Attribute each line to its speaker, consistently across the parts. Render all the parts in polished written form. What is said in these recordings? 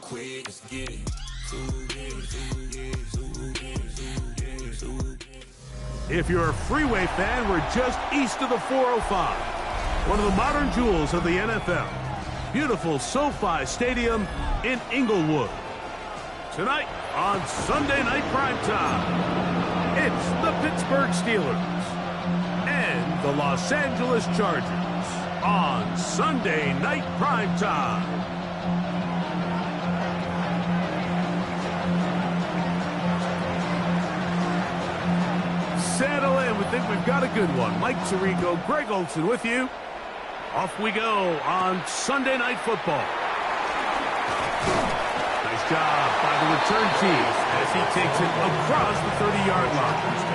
Speaker 1: quick, let's get it.
Speaker 2: If you're a Freeway fan, we're just east of the 405. One of the modern jewels of the NFL. Beautiful SoFi Stadium in Inglewood. Tonight on Sunday Night Primetime, it's the Pittsburgh Steelers and the Los Angeles Chargers on Sunday Night Primetime. Settle in. We think we've got a good one. Mike Tirico, Greg Olsen with you. Off we go on Sunday Night Football. Nice job by the return team as he takes it across the 30-yard line.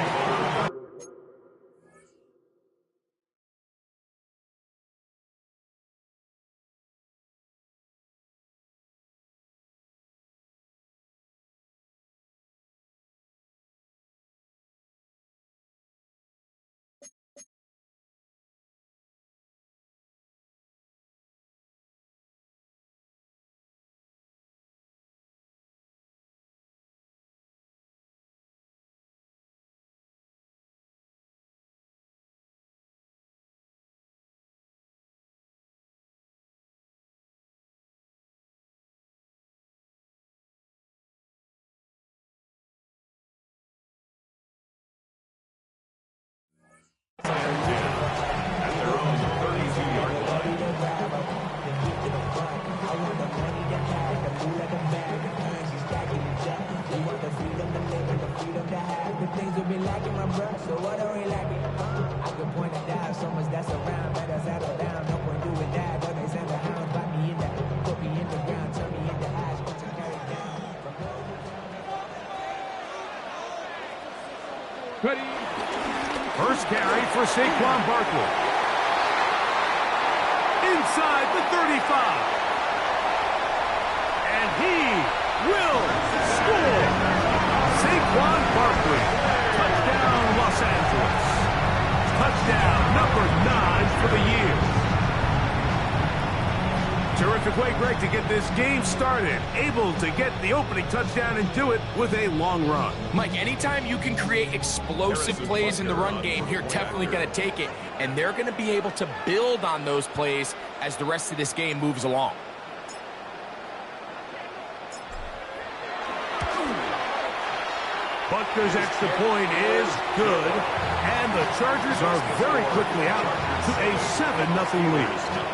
Speaker 2: Ready. First carry for Saquon Barkley. Inside the 35. And he will score. Saquon Barkley. Touchdown, Los Angeles. Touchdown number 9 for the year. Terrific way, Greg, to get this game started. Able to get the opening touchdown and do it with a long run.
Speaker 3: Mike, anytime you can create explosive plays in the run game, you're definitely going to take it. And they're going to be able to build on those plays as the rest of this game moves along.
Speaker 2: Buckner's extra point is good. And the Chargers are very quickly out to a 7-0 lead.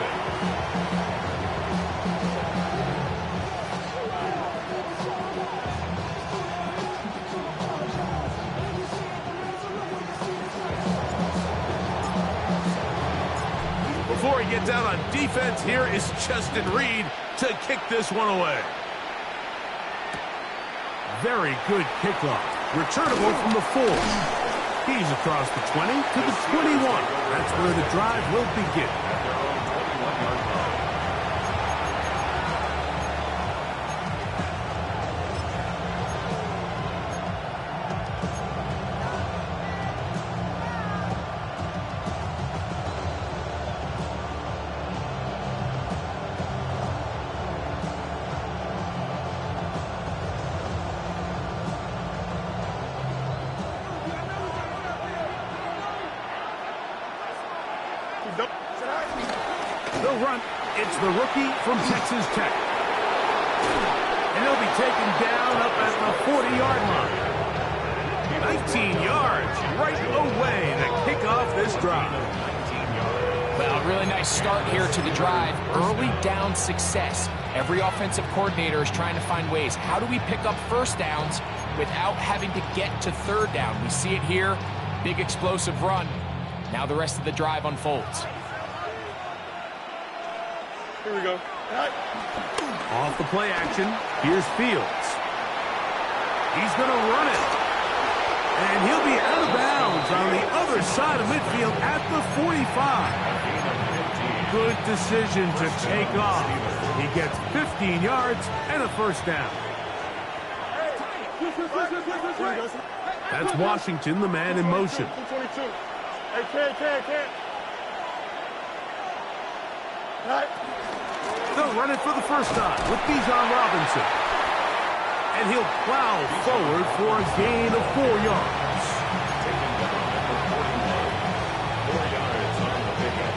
Speaker 2: Before he gets out on defense, here is Justin Reed to kick this one away. Very good kickoff. Returnable from the 4. He's across the 20 to the 21. That's where the drive will begin. They'll run. It's the rookie from Texas Tech. And he'll be taken down up at the 40-yard line. 19 yards right away to kick off this drive.
Speaker 3: Well, really nice start here to the drive. Early down success. Every offensive coordinator is trying to find ways. How do we pick up first downs without having to get to third down? We see it here. Big explosive run. Now the rest of the drive unfolds.
Speaker 4: Here we go.
Speaker 2: Off the play action, here's Fields. He's going to run it. And he'll be out of bounds on the other side of midfield at the 45. Good decision to take off. He gets 15 yards and a first down. That's Washington, the man in motion.
Speaker 4: Hey, can't.
Speaker 2: They'll run it for the first time with Bijan Robinson. And he'll plow forward for a gain of 4 yards.
Speaker 1: Taken down at the 41. 4 yards on the pickup.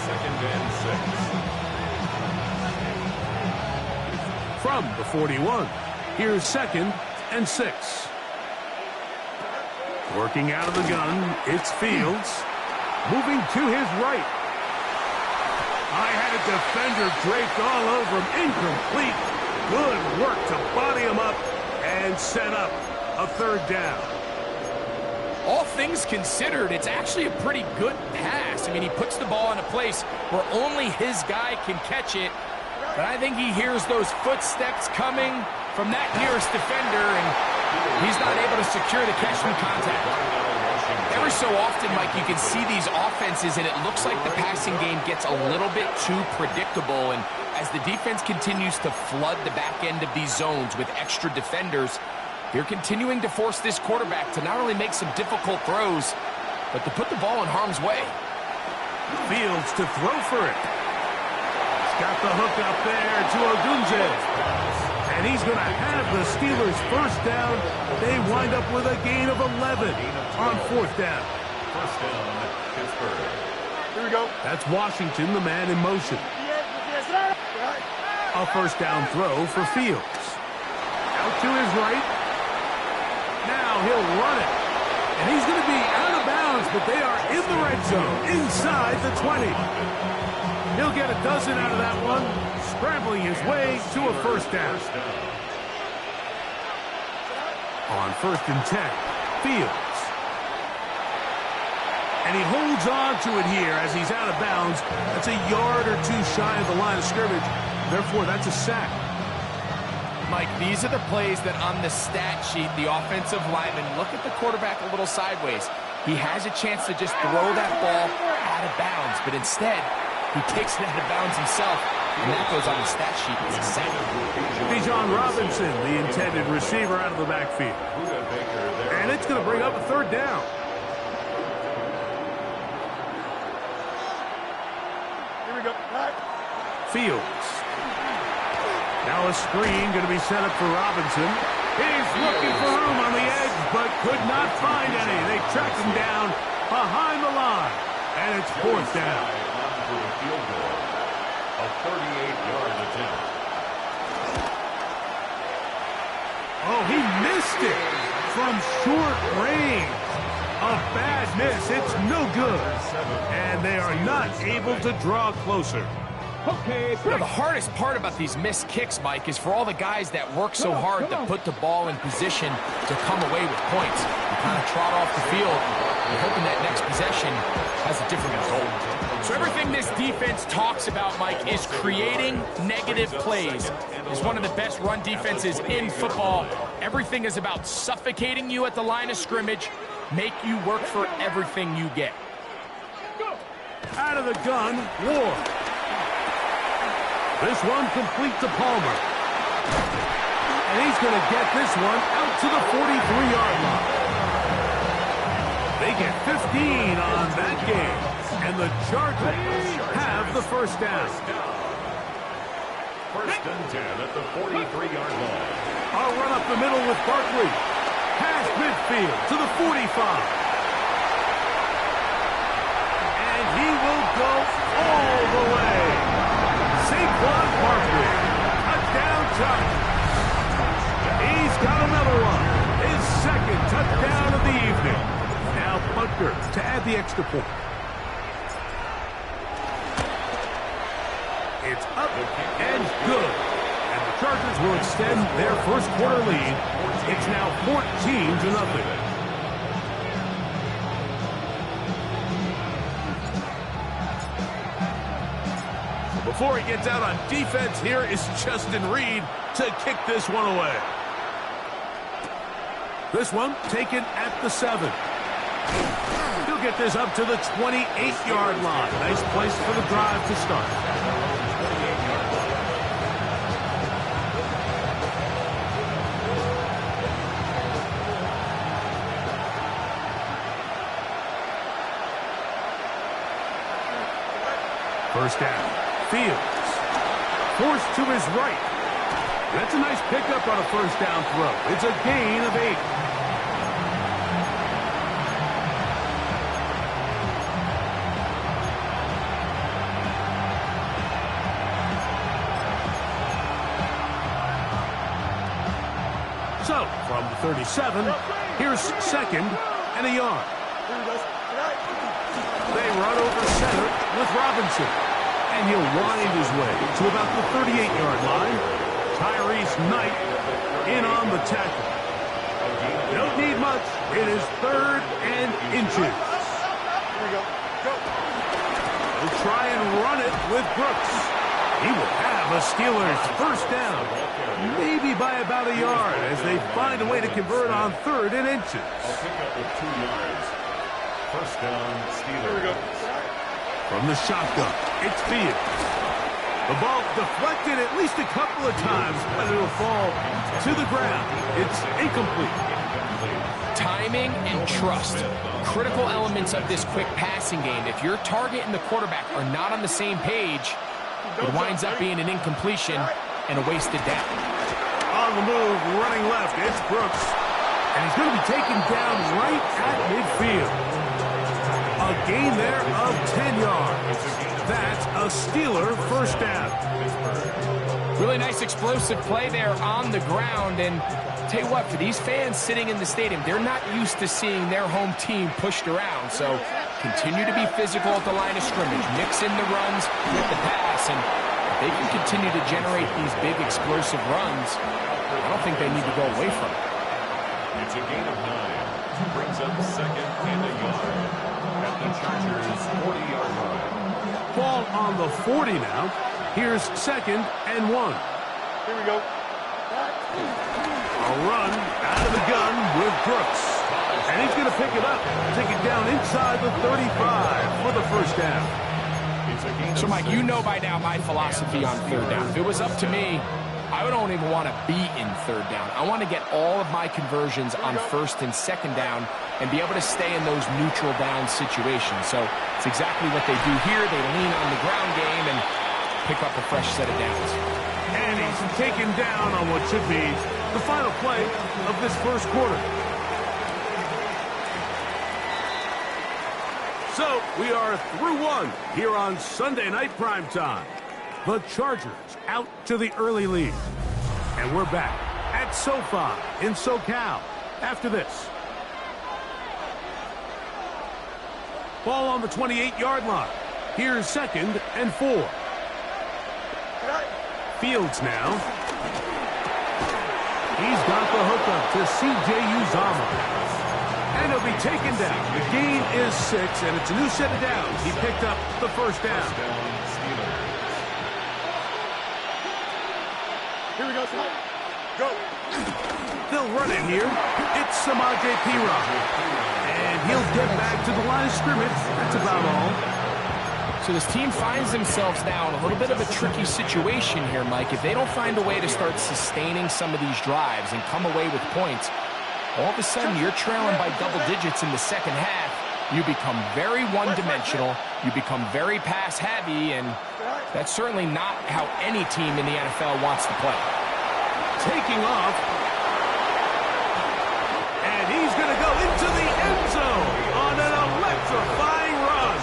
Speaker 1: 2nd and 6.
Speaker 2: From the 41, here's 2nd and 6. Working out of the gun, it's Fields. Moving to his right. I had a defender draped all over him. Incomplete. Good work to body him up and set up a 3rd down.
Speaker 3: All things considered, it's actually a pretty good pass. I mean, he puts the ball in a place where only his guy can catch it. But I think he hears those footsteps coming from that nearest defender, and he's not able to secure the catch from contact. Every so often, Mike, you can see these offenses, and it looks like the passing game gets a little bit too predictable. And as the defense continues to flood the back end of these zones with extra defenders, they're continuing to force this quarterback to not only make some difficult throws, but to put the ball in harm's way.
Speaker 2: Fields to throw for it. He's got the hook up there to Odunze. And he's going to have the Steelers' 1st down. They wind up with a gain of 11 on 4th down.
Speaker 1: 1st down, Pittsburgh.
Speaker 2: Here we go. That's Washington, the man in motion. A 1st down throw for Fields. Out to his right. Now he'll run it. And he's going to be out of bounds, but they are in the red zone, inside the 20. He'll get a dozen out of that one, scrambling his way to a 1st down. On 1st and 10, Fields. And he holds on to it here as he's out of bounds. That's a yard or 2 shy of the line of scrimmage. Therefore, that's a sack.
Speaker 3: Mike, these are the plays that on the stat sheet, the offensive lineman look at the quarterback a little sideways. He has a chance to just throw that ball out of bounds, but instead, he takes it out of bounds himself, and that goes on the stat sheet as a sack.
Speaker 2: Bijan Robinson, the intended receiver, out of the backfield. And it's going to bring up a 3rd down. Here we go. Fields. Now a screen going to be set up for Robinson. He's looking for room on the edge, but could not find any. They track him down behind the line, and it's 4th down.
Speaker 1: To the field goal. A 38-yard attempt.
Speaker 2: Oh, he missed it from short range. A bad miss. It's no good. And they are not able to draw closer.
Speaker 3: You know, the hardest part about these missed kicks, Mike, is for all the guys that work so hard to put the ball in position to come away with points. You kind of trot off the field and hoping that next possession has a different result. So everything this defense talks about, Mike, is creating negative plays. It's one of the best run defenses in football. Everything is about suffocating you at the line of scrimmage, make you work for everything you get.
Speaker 2: Out of the gun, Ward. This one complete to Palmer. And he's going to get this one out to the 43-yard line. They get 15 on that game. And the Chargers have the 1st down.
Speaker 1: 1st and 10 at the 43-yard line.
Speaker 2: I'll run up the middle with Barkley. Past midfield to the 45. And he will go all the way. Saquon Barkley, touchdown Chargers. He's got another one. His 2nd touchdown of the evening. Now Butker to add the extra point. It's up and good. And the Chargers will extend their 1st quarter lead. It's now 14-0. Before he gets out on defense, here is Justin Reed to kick this one away. This one taken at the 7. He'll get this up to the 28-yard line. Nice place for the drive to start. First down. Fields. forced to his right. That's a nice pickup on a first down throw. It's a gain of 8. So, from the 37, here's 2nd and a yard. They run over center with Robinson. And he'll wind his way to about the 38-yard line. Tyrese Knight in on the tackle. Don't need much. It is 3rd and inches. They'll try and run it with Brooks. He will have a Steelers first down. Maybe by about a yard as they find a way to convert on 3rd and inches.
Speaker 1: I'll pick up with 2 yards. First down, Steelers.
Speaker 2: From the shotgun, it's Fields. The ball deflected at least a couple of times, but it'll fall to the ground. It's incomplete.
Speaker 3: Timing and trust, critical elements of this quick passing game. If your target and the quarterback are not on the same page, it winds up being an incompletion and a wasted down.
Speaker 2: On the move, running left, it's Brooks. And he's going to be taken down right at midfield. A gain there of 10 yards. That's a Steeler first down.
Speaker 3: Really nice explosive play there on the ground. And tell you what, for these fans sitting in the stadium, they're not used to seeing their home team pushed around. So continue to be physical at the line of scrimmage. Mix in the runs with the pass. And if they can continue to generate these big explosive runs, I don't think they need to go away from it.
Speaker 1: It's a gain of 9. Brings up 2nd and a yard. At the Chargers' 40-yard line.
Speaker 2: Ball on the 40 now. Here's 2nd and 1.
Speaker 4: Here we go.
Speaker 2: A run out of the gun with Brooks. And he's going to pick it up. Take it down inside the 35 for the first down.
Speaker 3: So, Mike, you know by now my philosophy on 3rd down. If it was up to me, I don't even want to be in 3rd down. I want to get all of my conversions on 1st and 2nd down and be able to stay in those neutral down situations. So it's exactly what they do here. They lean on the ground game and pick up a fresh set of downs.
Speaker 2: And he's taken down on what should be the final play of this first quarter. So we are through one here on Sunday Night Primetime. The Chargers out to the early lead. And we're back at SoFi in SoCal after this. Ball on the 28-yard line. Here's 2nd and 4. Fields now. He's got the hookup to C.J. Uzomah. And he'll be taken down. The gain is 6, and it's a new set of downs. He picked up the first down.
Speaker 4: Here we go, son. Go.
Speaker 2: They'll run it here. It's Samaje Perine. And he'll get back to the line of scrimmage. That's about all.
Speaker 3: So this team finds themselves now in a little bit of a tricky situation here, Mike. If they don't find a way to start sustaining some of these drives and come away with points, all of a sudden you're trailing by double digits in the second half. You become very one-dimensional. You become very pass-heavy, and that's certainly not how any team in the NFL wants to play.
Speaker 2: Taking off. And he's going to go into the end zone on an electrifying run.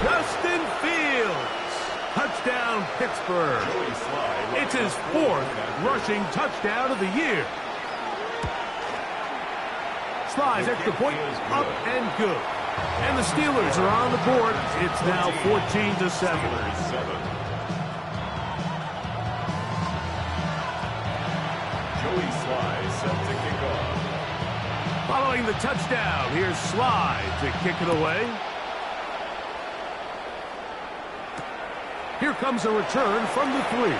Speaker 2: Justin Fields. Touchdown, Pittsburgh. It's his 4th rushing touchdown of the year. Sly's extra point up and good. And the Steelers are on the board. It's now 14-7.
Speaker 1: Joey Sly set to kick off.
Speaker 2: Following the touchdown, here's Sly to kick it away. Here comes a return from the 3.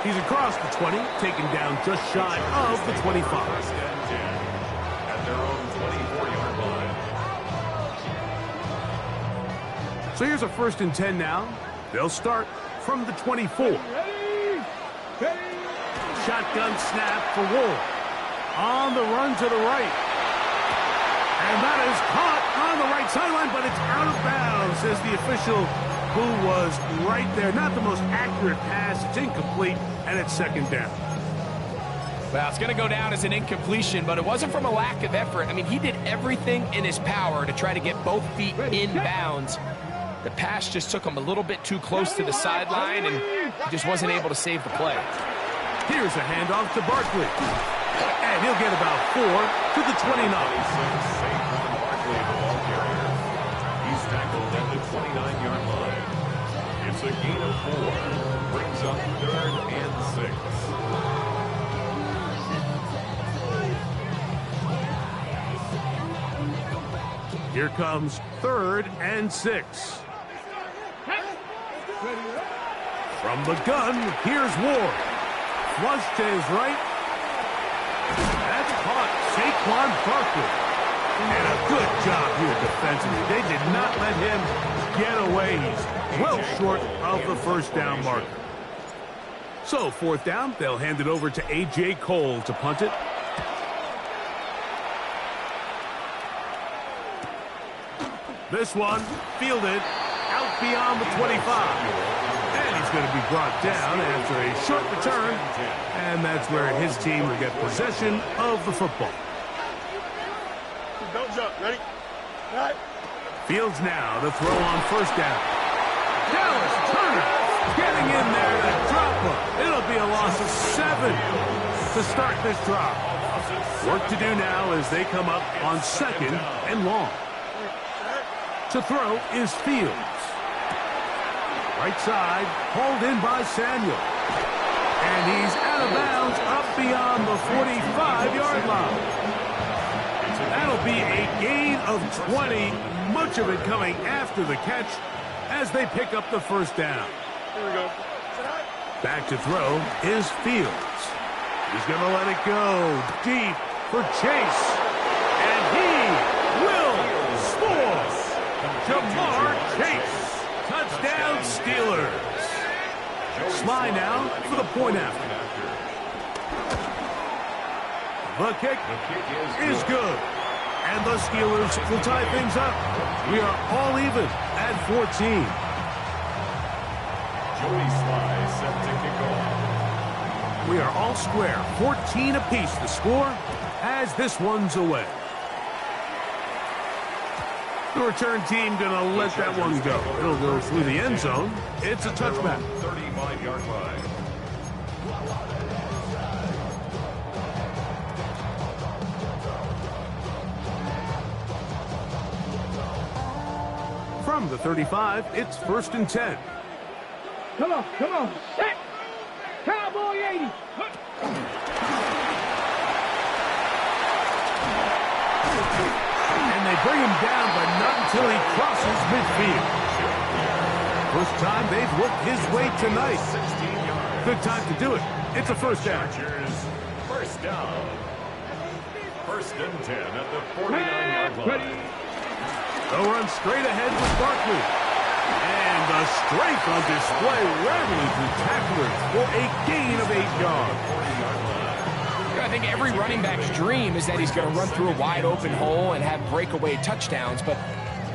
Speaker 2: He's across the 20, taken down just shy of the 25.
Speaker 1: First and 10 at their own 24-yard line.
Speaker 2: So here's a 1st and 10 now. They'll start from the 24. Shotgun snap for Wolf. On the run to the right. And that is caught on the right sideline, but it's out of bounds as the official Boo was right there. Not the most accurate pass. It's incomplete, and it's second down.
Speaker 3: Well, it's going to go down as an incompletion, but it wasn't from a lack of effort. I mean, he did everything in his power to try to get both feet in bounds. The pass just took him a little bit too close to the sideline, and he just wasn't able to save the play.
Speaker 2: Here's a handoff to Barkley. And he'll get about 4 to the 29.
Speaker 1: Safe from Barkley, the ball carrier. He's tackled at the 29-yard line. It's a gain of 4. Brings up 3rd and 6.
Speaker 2: Here comes 3rd and 6. From the gun, here's Ward. Flush to his right. That's caught. Saquon Barkley. And a good job here defensively. They did not let him get away. He's well short of the first down marker. So, 4th down, they'll hand it over to A.J. Cole to punt it. This one fielded out beyond the 25. And he's going to be brought down after a short return. And that's where his team will get possession of the football.
Speaker 4: Don't jump. Ready? All right.
Speaker 2: Fields now to throw on 1st down. Dallas Turner getting in there to drop him. It'll be a loss of 7 to start this drive. Work to do now as they come up on 2nd and long. To throw is Fields. Right side, hauled in by Samuel. And he's out of bounds up beyond the 45-yard line. That'll be a gain of 20, much of it coming after the catch as they pick up the 1st down.
Speaker 4: Here we go.
Speaker 2: Back to throw is Fields. He's going to let it go deep for Chase. And he will score. Jamar Chase. Touchdown Steelers. Sly now for the point after. The kick is good. And the Steelers will tie things up. We are all even at 14.
Speaker 1: Joey Sly set to kick off.
Speaker 2: We are all square. 14 apiece the score as this one's away. The return team going to let that one go. It'll go through the end zone. It's a touchback.
Speaker 1: 35-yard line.
Speaker 2: From the 35, it's 1st and 10.
Speaker 5: Come on. Set. Cowboy 80.
Speaker 2: And they bring him down, but not until he crosses midfield. First time they've looked his way tonight.
Speaker 1: 16 yards.
Speaker 2: Good time to do it. It's a 1st down.
Speaker 1: Chargers, 1st down. 1st and 10 at the 49-yard line.
Speaker 2: They'll run straight ahead with Barkley. And the strength on display, rattling through tacklers for a gain of 8 yards.
Speaker 3: I think every running back's dream is that he's going to run through a wide open hole and have breakaway touchdowns, but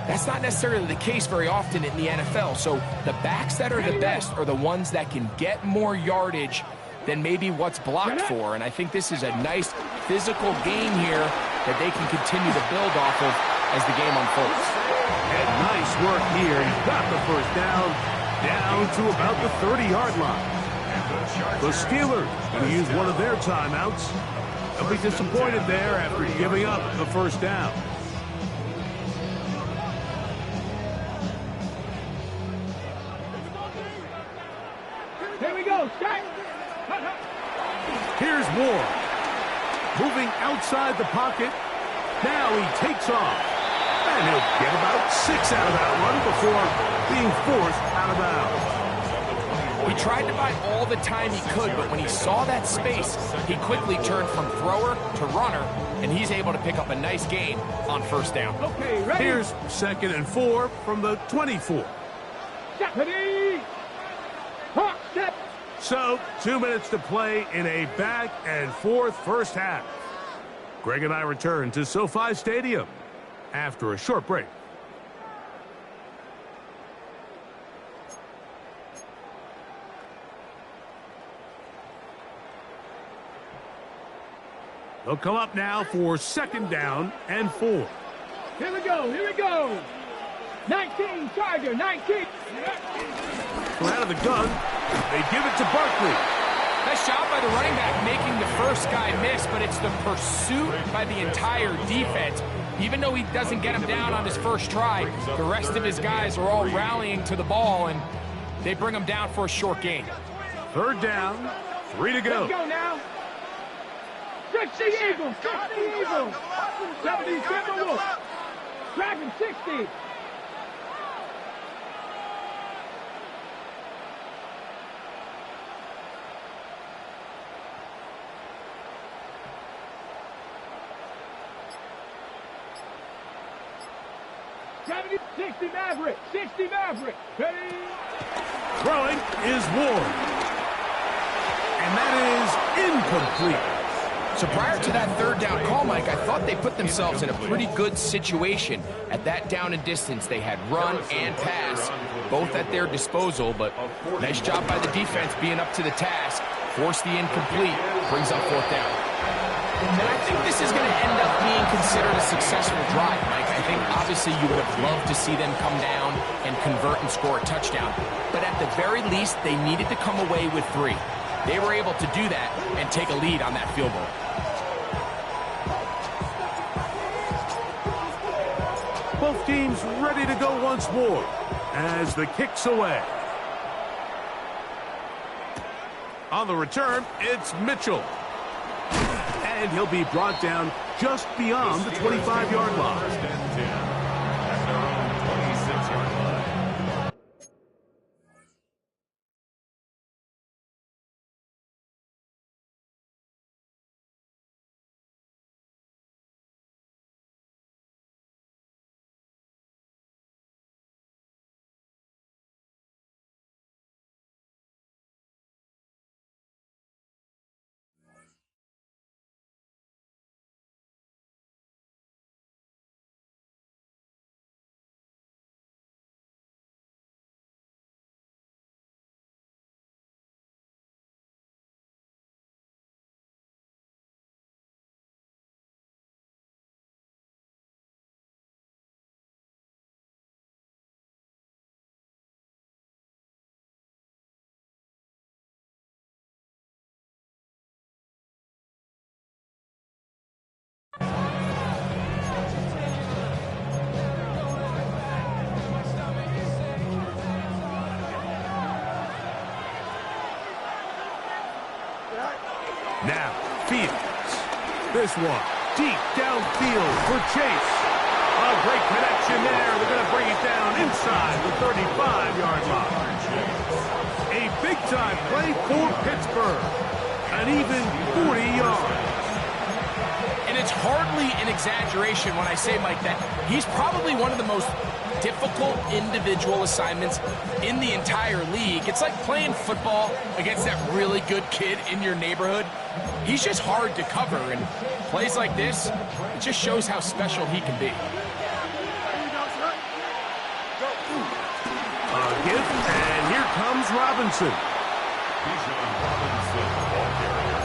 Speaker 3: that's not necessarily the case very often in the NFL. So the backs that are the best are the ones that can get more yardage than maybe what's blocked for. And I think this is a nice physical gain here that they can continue to build off of as the game unfolds.
Speaker 2: And nice work here. He's got the 1st down to about the 30-yard line. The Steelers going to use one of their timeouts. They'll be disappointed there after giving up the 1st down.
Speaker 5: Here we go. Start.
Speaker 2: Here's Ward. Moving outside the pocket. Now he takes off. And he'll get about 6 out of that run before being forced out of bounds.
Speaker 3: He tried to buy all the time he could, but when he saw that space, he quickly turned from thrower to runner, and he's able to pick up a nice gain on 1st down.
Speaker 5: Okay, ready?
Speaker 2: Here's 2nd and 4 from the 24.
Speaker 5: Step. Ready. Hawk, step.
Speaker 2: So, 2 minutes to play in a back and forth 1st half. Greg and I return to SoFi Stadium after a short break. They'll come up now for 2nd down and 4.
Speaker 5: Here we go. Here we go. 19, Tiger, 19.
Speaker 2: So out of the gun, they give it to Barkley.
Speaker 3: Nice job by the running back making the first guy miss, but it's the pursuit by the entire defense. Even though he doesn't get him down on his first try, the rest of his guys are all rallying to the ball, and they bring him down for a short gain.
Speaker 2: 3rd down, 3 to go.
Speaker 5: Let's go now. 60 Eagles, 60 Eagles. 70 Timberwolves. Dragon 60. '70, 60 Maverick, 60 Maverick. Hey.
Speaker 2: Throwing is Ward. And that is incomplete.
Speaker 3: So prior to that 3rd down call, Mike, I thought they put themselves in a pretty good situation. At that down and distance, they had run and pass, both at their disposal, but nice job by the defense being up to the task. Force the incomplete, brings up 4th down. And I think this is going to end up being considered a successful drive, Mike. I think obviously you would have loved to see them come down and convert and score a touchdown. But at the very least, they needed to come away with 3. They were able to do that and take a lead on that field goal.
Speaker 2: Both teams ready to go once more as the kick's away. On the return, it's Mitchell. And he'll be brought down just beyond the 25-yard line.
Speaker 1: 1st and 10 at their own 26-yard line.
Speaker 2: Now, Fields. This one, deep downfield for Chase. A great connection there. They're going to bring it down inside the 35-yard line. A big-time play for Pittsburgh. An even 40 yards.
Speaker 3: And it's hardly an exaggeration when I say, Mike, that he's probably one of the most difficult individual assignments in the entire league. It's like playing football against that really good kid in your neighborhood. He's just hard to cover, and plays like this, it just shows how special he can be.
Speaker 2: A gift, and here comes Robinson.
Speaker 1: Bijan Robinson, the ball carrier.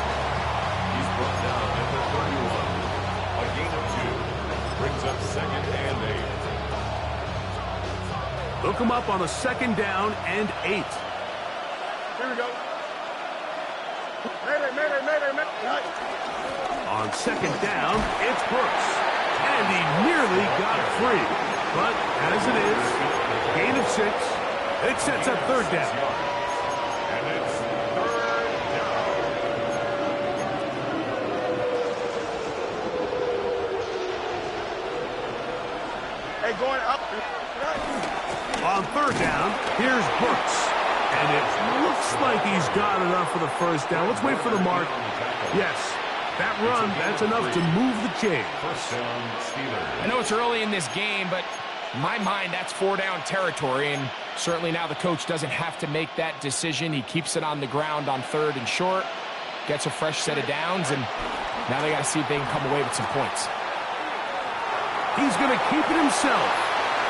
Speaker 1: He's brought down at the 31. A gain of 2. Brings up 2nd and 8.
Speaker 2: They'll come up on a 2nd down and 8.
Speaker 4: Here we go. Mayday.
Speaker 2: On 2nd down, it's Brooks. And he nearly got free. But as it is, gain of 6. It sets up 3rd down.
Speaker 1: And it's 3rd down.
Speaker 4: Hey, going up.
Speaker 2: On 3rd down, here's Brooks. And it looks like he's got enough for the 1st down. Let's wait for the mark. Yes, that run, that's enough to move the chains.
Speaker 1: 1st down, Steelers.
Speaker 3: I know it's early in this game, but in my mind, that's 4-down territory, and certainly now the coach doesn't have to make that decision. He keeps it on the ground on 3rd and short, gets a fresh set of downs, and now they got to see if they can come away with some points.
Speaker 2: He's going to keep it himself.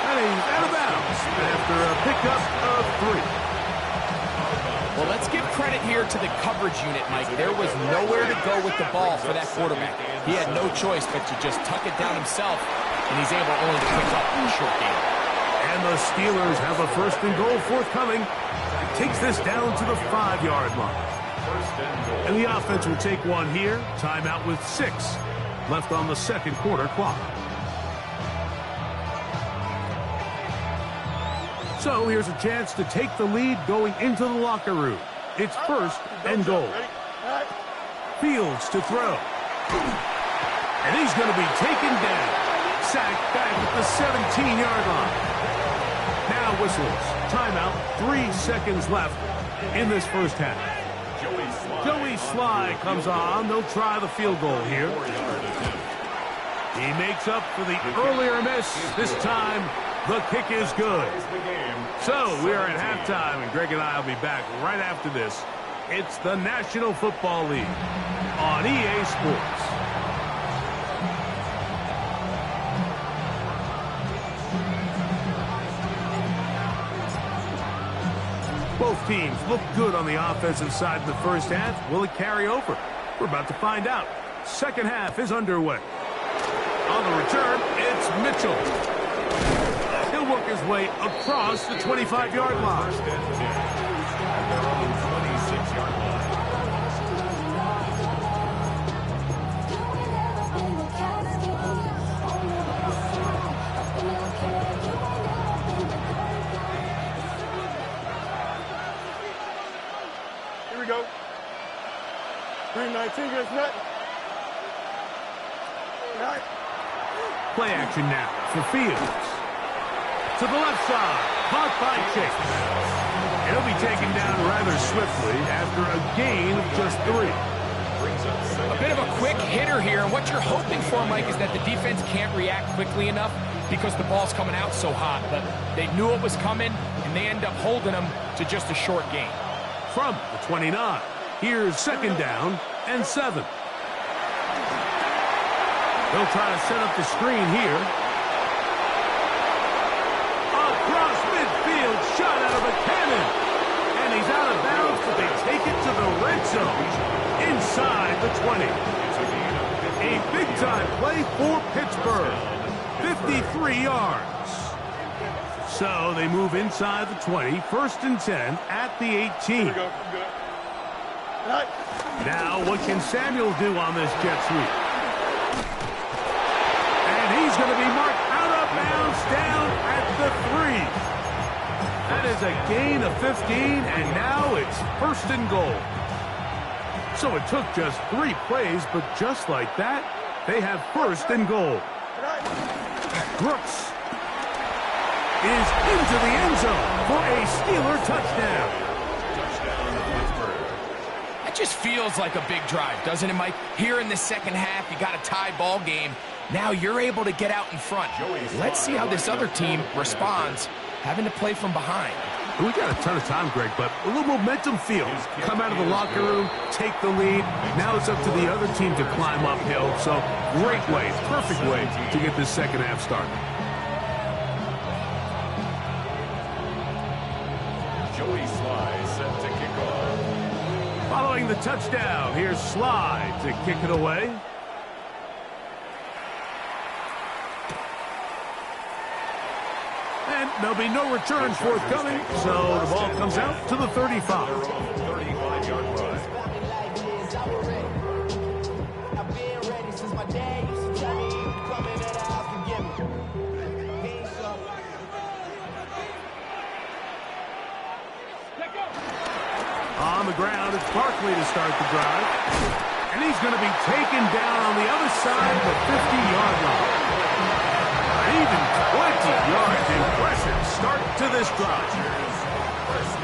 Speaker 2: And he's out of bounds after a pickup of 3.
Speaker 3: Well, let's give credit here to the coverage unit, Mike. There was nowhere to go with the ball for that quarterback. He had no choice but to just tuck it down himself, and he's able only to pick up a short gain.
Speaker 2: And the Steelers have a 1st and goal forthcoming. Takes this down to the 5-yard line. And the offense will take one here. Timeout with 6 left on the 2nd quarter clock. So here's a chance to take the lead going into the locker room. It's 1st and goal. Fields to throw. And he's going to be taken down. Sacked back at the 17-yard line. Now whistles. Timeout. 3 seconds left in this 1st half. Joey Sly comes on. They'll try the field goal here. He makes up for the earlier miss. This time, the kick is good. So we are at halftime, and Greg and I will be back right after this. It's the National Football League on EA Sports. Both teams look good on the offensive side in the 1st half. Will it carry over? We're about to find out. 2nd half is underway. On the return, it's Mitchell. He'll work his way across the 25-yard line.
Speaker 4: Here we go. 319 gets net. Right.
Speaker 2: Play action now for Fields. To the left side, caught by Chase. He'll be taken down rather swiftly after a gain of just 3.
Speaker 3: A bit of a quick hitter here, and what you're hoping for, Mike, is that the defense can't react quickly enough because the ball's coming out so hot. But they knew it was coming, and they end up holding them to just a short gain.
Speaker 2: From the 29, here's 2nd down and 7. They'll try to set up the screen here. Across midfield, shot out of a cannon. And he's out of bounds, but they take it to the red zone. Inside the 20. A big-time play for Pittsburgh. 53 yards. So they move inside the 20. 1st and 10 at the 18.
Speaker 4: Here we go. Good. Right.
Speaker 2: Now, what can Samuel do on this jet sweep? And he's going to be marked out of bounds down at the 3. That is a gain of 15, and now it's 1st and goal. So it took just 3 plays, but just like that, they have 1st and goal. Brooks is into the end zone for a Steeler touchdown.
Speaker 3: It just feels like a big drive, doesn't it, Mike? Here in the 2nd half, you got a tie ball game. Now you're able to get out in front. Let's see how this other team responds, having to play from behind.
Speaker 2: We got a ton of time, Greg, but a little momentum feel. Come out of the locker room, take the lead. Now it's up to the other team to climb uphill. So great way, perfect way to get this 2nd half started.
Speaker 1: Joey Sly set to kick off.
Speaker 2: Following the touchdown, here's Sly to kick it away. And there'll be no return forthcoming, so the ball comes out to the 35.
Speaker 1: 35-yard line.
Speaker 2: On the ground, it's Barkley to start the drive. And he's going to be taken down on the other side of the 50-yard line. Even 20 yards. Impressive start to this drive.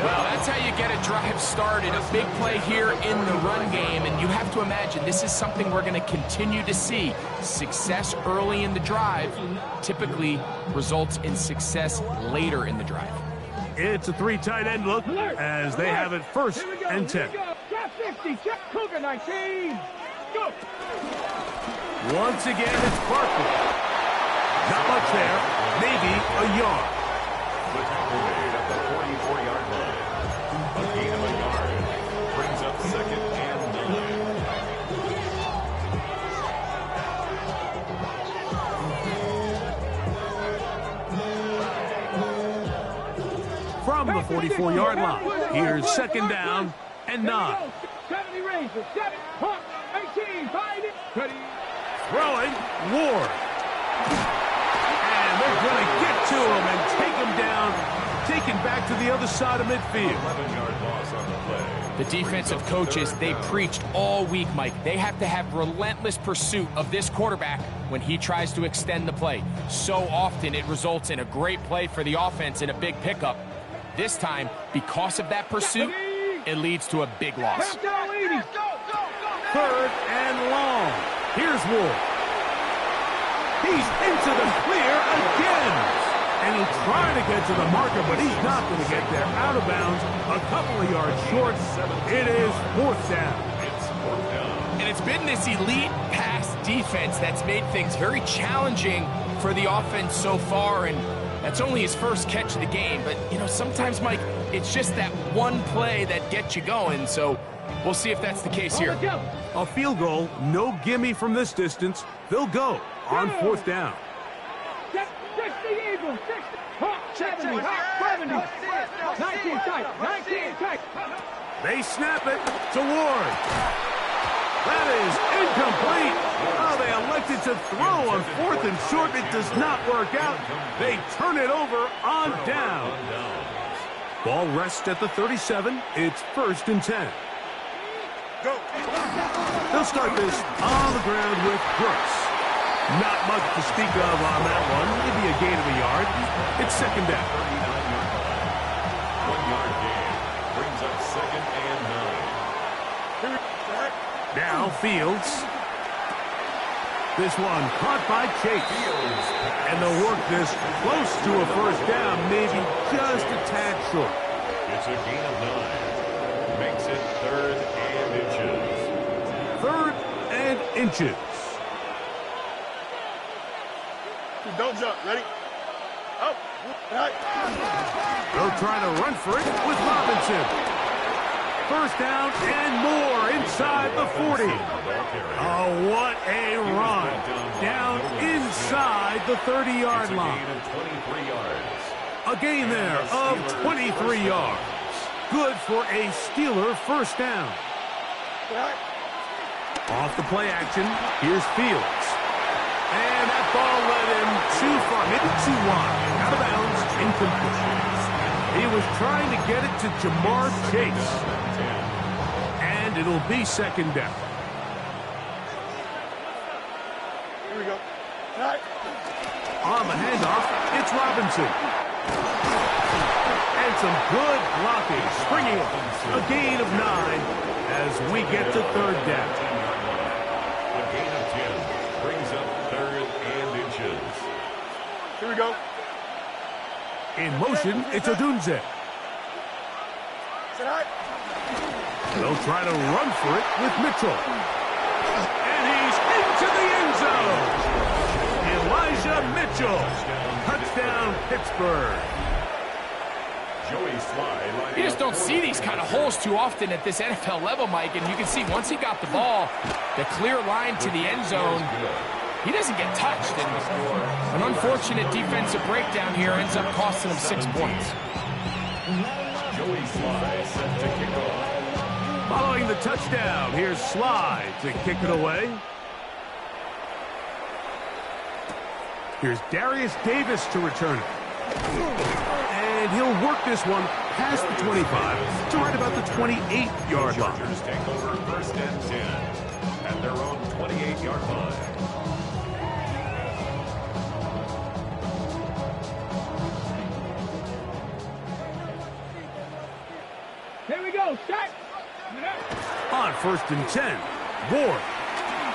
Speaker 3: Well, that's how you get a drive started. A big play here in the run game, and you have to imagine this is something we're going to continue to see. Success early in the drive typically results in success later in the drive.
Speaker 2: It's a 3 tight end look as they have it 1st and 10.
Speaker 5: Drop 50, check Cougar 19. Go.
Speaker 2: Once again, it's Barkley. Not much there, maybe a yard.
Speaker 1: The tackle made at the 44-yard line. A gain of a yard
Speaker 2: 44-yard line. Here's second down and 9.
Speaker 5: 70 Rangers, 7, 18, 5, ready.
Speaker 2: Throwing, Ward. And they're going to get to him and take him down, taken back to the other side of midfield.
Speaker 1: 11-yard loss on the play.
Speaker 3: The defensive coaches, they preached all week, Mike. They have to have relentless pursuit of this quarterback when he tries to extend the play. So often it results in a great play for the offense and a big pickup. This time, because of that pursuit, it leads to a big loss.
Speaker 2: 3rd and long. Here's Ward. He's into the clear again. And he'll try to get to the marker, but he's not going to get there. Out of bounds, a couple of yards short. It is 4th down.
Speaker 1: It's 4th down.
Speaker 3: And it's been this elite pass defense that's made things very challenging for the offense so far, and that's only his first catch of the game. But, you know, sometimes, Mike, it's just that one play that gets you going, so we'll see if that's the case here.
Speaker 2: A field goal, no gimme from this distance. They'll go on 4th down.
Speaker 5: 60 Eagles, 60, 70, 70, 19 tight, 19 tight.
Speaker 2: They snap it to Ward. That is incomplete. Oh, they elected to throw on 4th and short. It does not work out. They turn it over on down. Ball rests at the 37. It's 1st and 10.
Speaker 4: Go.
Speaker 2: They'll start this on the ground with Brooks. Not much to speak of on that one. Maybe a gain of a yard. It's 2nd down.
Speaker 1: 1-yard gain brings up 2nd and 9.
Speaker 2: Now Fields. This one caught by Chase. And they'll work this close to a 1st down, maybe just a tad short.
Speaker 1: It's a gain of 9. Makes it 3rd and inches.
Speaker 2: 3rd and inches.
Speaker 4: Don't jump. Ready? Up. Right.
Speaker 2: They'll try to run for it with Robinson. 1st down and more inside the 40. Oh, what a run. Down inside the 30-yard line. A gain there of 23 yards. Good for a Steeler 1st down. Off the play action, here's Fields. And that ball led him too far, maybe too wide. Out of bounds, incomplete. He was trying to get it to Jamar Chase. And it'll be 2nd down.
Speaker 4: Here we go. Right.
Speaker 2: On the handoff, it's Robinson. And some good blocking, springing up. A gain of 9 as we get to 3rd down.
Speaker 1: A gain of 10 brings up 3rd and inches.
Speaker 4: Here we go.
Speaker 2: In motion, it's Odunze.
Speaker 4: Sit high.
Speaker 2: They'll try to run for it with Mitchell. And he's into the end zone. Elijah Mitchell. Touchdown, Pittsburgh.
Speaker 1: Joey Sly.
Speaker 3: You just don't see these kind of holes too often at this NFL level, Mike, and you can see once he got the ball, the clear line to the end zone, he doesn't get touched. And an unfortunate defensive breakdown here ends up costing him 6 points.
Speaker 1: Joey Sly set to kick off.
Speaker 2: Following the touchdown, here's Sly to kick it away. Here's Darius Davis to return it. And he'll work this one past the 25 to right about the 28-yard line.
Speaker 1: Chargers take over 1st and 10 at their own 28-yard line.
Speaker 5: Here we go. Set.
Speaker 2: On 1st and 10, Ward.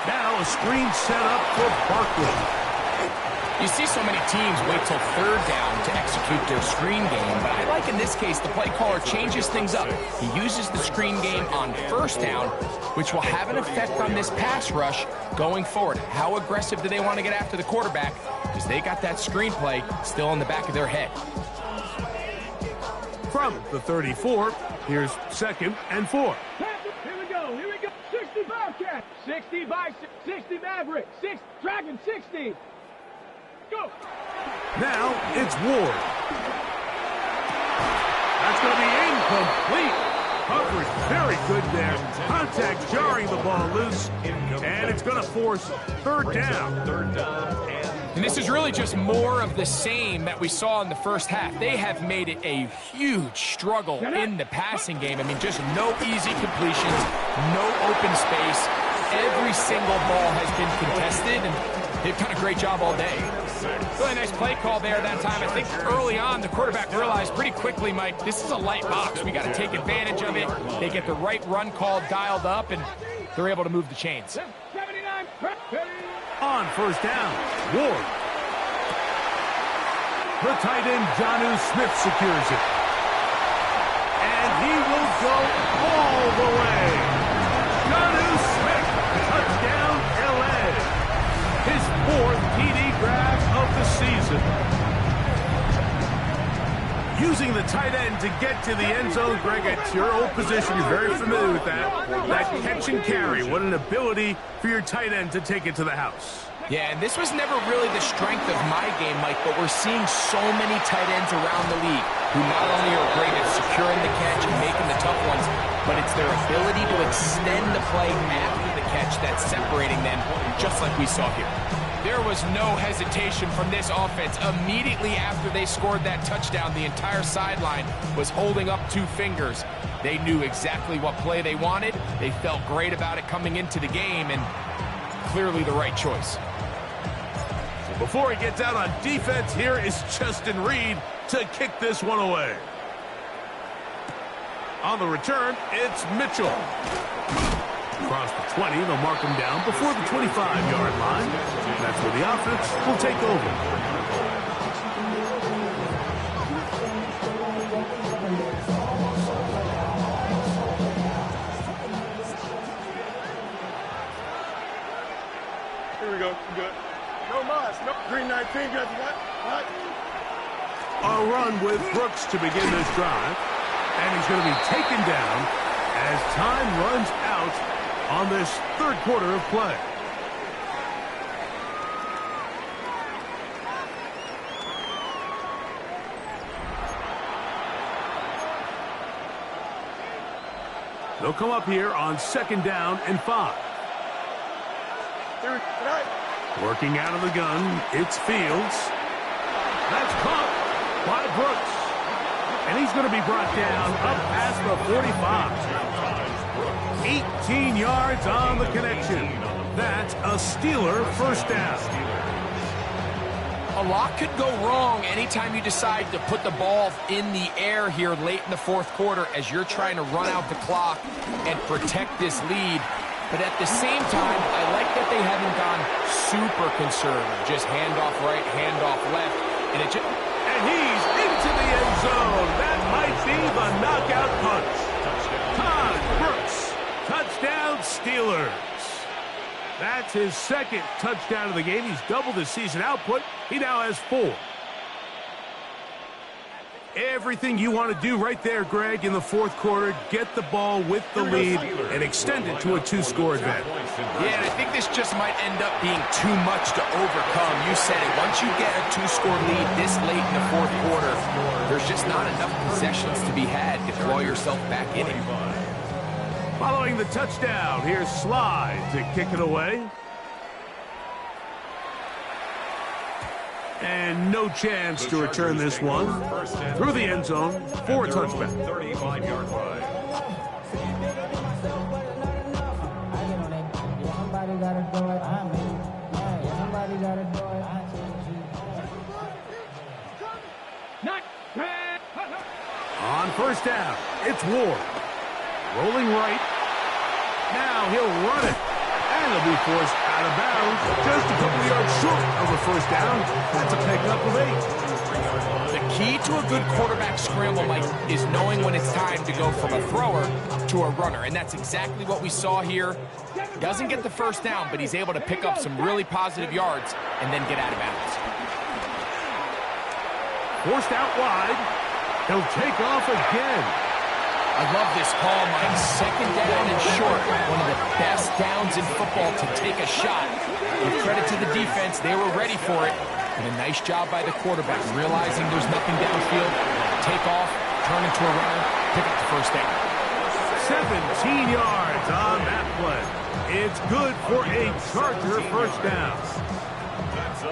Speaker 2: Now a screen set up for Barkley.
Speaker 3: You see so many teams wait till 3rd down to execute their screen game, but I like in this case the play caller changes things up. He uses the screen game on 1st down, which will have an effect on this pass rush going forward. How aggressive do they want to get after the quarterback? Because they got that screen play still in the back of their head.
Speaker 2: From the 34, here's 2nd and 4.
Speaker 5: Here we go. Here we go. 60 Bobcat. 60 by 60 Maverick. 6 Dragon 60. Go.
Speaker 2: Now it's Ward. That's going to be incomplete. Coverage very good there. Contact jarring the ball loose. And it's going to force third down.
Speaker 3: And this is really just more of the same that we saw in the first half. They have made it a huge struggle in the passing game. I mean, just no easy completions, no open space. Every single ball has been contested, and they've done a great job all day. Really nice play call there that time. I think early on, the quarterback realized pretty quickly, Mike, this is a light box. We got to take advantage of it. They get the right run call dialed up, and they're able to move the chains.
Speaker 5: 79.
Speaker 2: On first down, Ward. The tight end, Jonnu Smith, secures it. And he will go all the way. Jonnu Smith, touchdown, LA. His fourth TD grab of the season. Using the tight end to get to the end zone, Greg, it's your old position. You're very familiar with that. That catch and carry. What an ability for your tight end to take it to the house.
Speaker 3: Yeah, and this was never really the strength of my game, Mike, but we're seeing so many tight ends around the league who not only are great at securing the catch and making the tough ones, but it's their ability to extend the play after the catch that's separating them, just like we saw here. There was no hesitation from this offense. Immediately after they scored that touchdown, the entire sideline was holding up two fingers. They knew exactly what play they wanted. They felt great about it coming into the game, and clearly the right choice.
Speaker 2: So before he gets out on defense, here is Justin Reed to kick this one away. On the return, it's Mitchell. Across the 20, they'll mark him down before the 25-yard line. That's where the offense will take over.
Speaker 4: Here we go. Good. No mas. No. Green 19. Got what?
Speaker 2: A run with Brooks to begin this drive. And he's going to be taken down as time runs out on this third quarter of play. They'll come up here on 2nd down and 5. Working out of the gun, it's Fields. That's caught by Brooks. And he's going to be brought down up past the 45. 18 yards on the connection. That's a Steeler first down.
Speaker 3: A lot could go wrong anytime you decide to put the ball in the air here late in the fourth quarter as you're trying to run out the clock and protect this lead. But at the same time, I like that they haven't gone super conservative. Just handoff right, handoff left.
Speaker 2: And he's into the end zone. That might be the knockout punch. Todd Brooks, touchdown Steelers. That's his second touchdown of the game. He's doubled his season output. He now has 4. Everything you want to do right there, Greg, in the fourth quarter, get the ball with the lead and extend it to a 2-score advantage.
Speaker 3: Yeah, and I think this just might end up being too much to overcome. You said it. Once you get a 2-score lead this late in the fourth quarter, there's just not enough possessions to be had to claw yourself back in it.
Speaker 2: Following the touchdown, here's Slide to kick it away. And no chance to return this one through the end zone for a touchback.
Speaker 1: 35-yard line.
Speaker 2: On first down, it's Ward. Rolling right. Now he'll run it. And he'll be forced out of bounds. Just a couple yards short of a first down. That's a pickup of 8.
Speaker 3: The key to a good quarterback scramble, Mike, is knowing when it's time to go from a thrower to a runner. And that's exactly what we saw here. Doesn't get the first down, but he's able to pick up some really positive yards and then get out of bounds.
Speaker 2: Forced out wide. He'll take off again.
Speaker 3: I love this call, Mike. 2nd down and short. One of the best downs in football to take a shot. With credit to the defense, they were ready for it. And a nice job by the quarterback, realizing there's nothing downfield. Take off, turn into a runner, pick up the first down.
Speaker 2: 17 yards on that play. It's good for a Charger first down.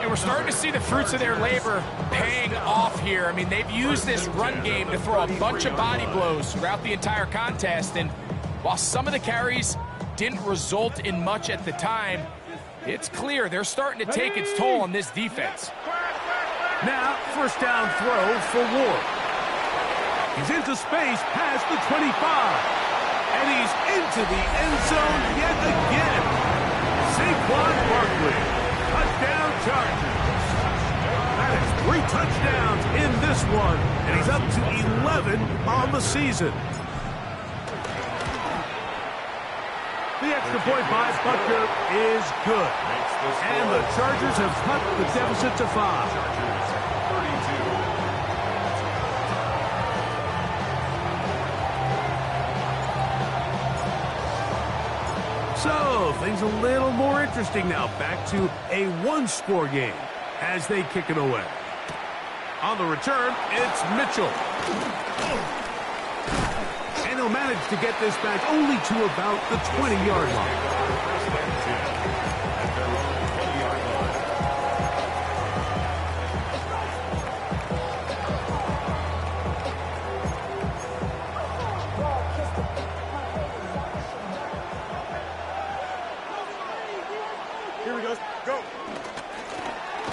Speaker 3: And we're starting to see the fruits of their labor paying off here. I mean, they've used this run game to throw a bunch of body blows throughout the entire contest. And while some of the carries didn't result in much at the time, it's clear they're starting to take its toll on this defense.
Speaker 2: Now, first down throw for Ward. He's into space past the 25. And he's into the end zone yet again. Saquon Barkley, touchdown Chargers. That is 3 touchdowns in this one, and he's up to 11 on the season. The extra point by Butker is good. And the Chargers have cut the deficit to 5. So, things a little more interesting now. Back to a one-score game as they kick it away. On the return, it's Mitchell. And he'll manage to get this back only to about the 20-yard line.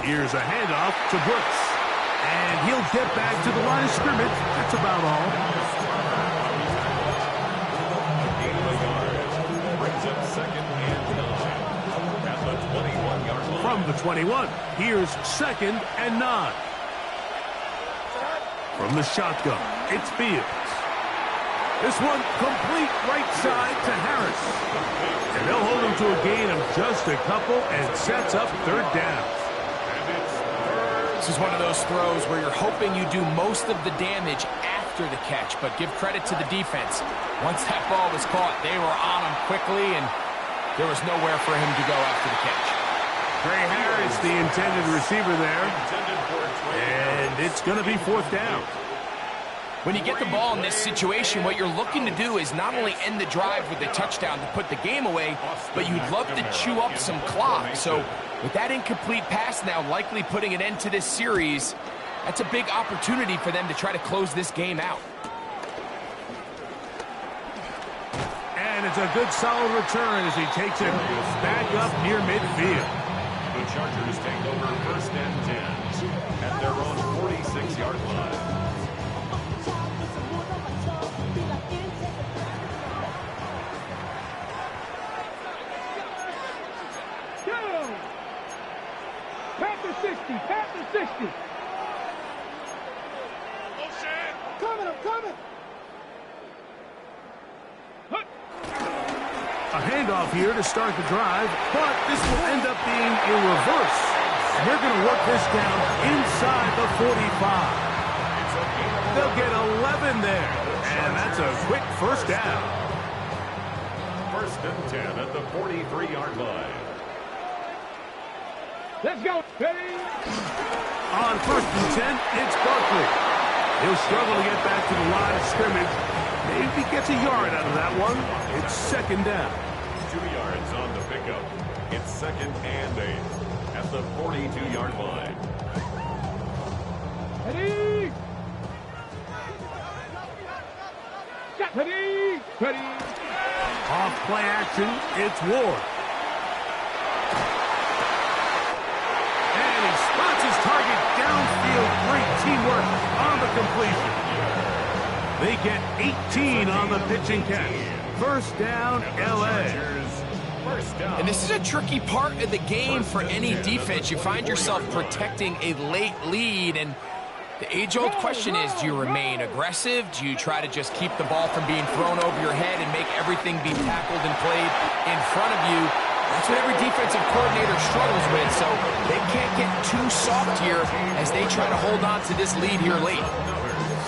Speaker 2: Here's a handoff to Brooks. And he'll get back to the line of scrimmage. That's about all.
Speaker 1: Gain of a yard. Brings up 2nd and 9. At the 21-yard line.
Speaker 2: From the 21, here's 2nd and 9. From the shotgun, it's Fields. This one complete right side to Harris. And they'll hold him to a gain of just a couple and sets up 3rd down.
Speaker 3: This is one of those throws where you're hoping you do most of the damage after the catch, but give credit to the defense. Once that ball was caught, they were on him quickly, and there was nowhere for him to go after the catch.
Speaker 2: Trey Harris, the intended receiver there. And it's going to be 4th down.
Speaker 3: When you get the ball in this situation, what you're looking to do is not only end the drive with a touchdown to put the game away, but you'd love to chew up some clock. So with that incomplete pass now likely putting an end to this series, that's a big opportunity for them to try to close this game out.
Speaker 2: And it's a good solid return as he takes it back up near midfield.
Speaker 1: The Chargers take over 1st and 10 at their own 46-yard line.
Speaker 5: Panther 60, Panther 60. Coming, I'm coming.
Speaker 2: A handoff here to start the drive, but this will end up being a reverse. And they're going to work this down inside the 45. They'll get 11 there, and that's a quick 1st down.
Speaker 1: 1st and 10 at the 43-yard line.
Speaker 5: Let's go. Ready?
Speaker 2: On 1st and 10, it's Barkley. He'll struggle to get back to the line of scrimmage. Maybe gets a yard out of that one. It's 2nd down.
Speaker 1: 2 yards on the pickup. It's 2nd and 8 at the 42-yard line.
Speaker 5: Ready? Ready? Ready?
Speaker 2: Off play action, it's Ward. And he spots his target downfield. Great teamwork on the completion. They get 18 on the pitch and catch. 1st down, L.A.
Speaker 3: And this is a tricky part of the game for any defense. You find yourself protecting a late lead, and the age-old question is, do you remain aggressive? Do you try to just keep the ball from being thrown over your head and make everything be tackled and played in front of you? That's what every defensive coordinator struggles with, so they can't get too soft here as they try to hold on to this lead here late.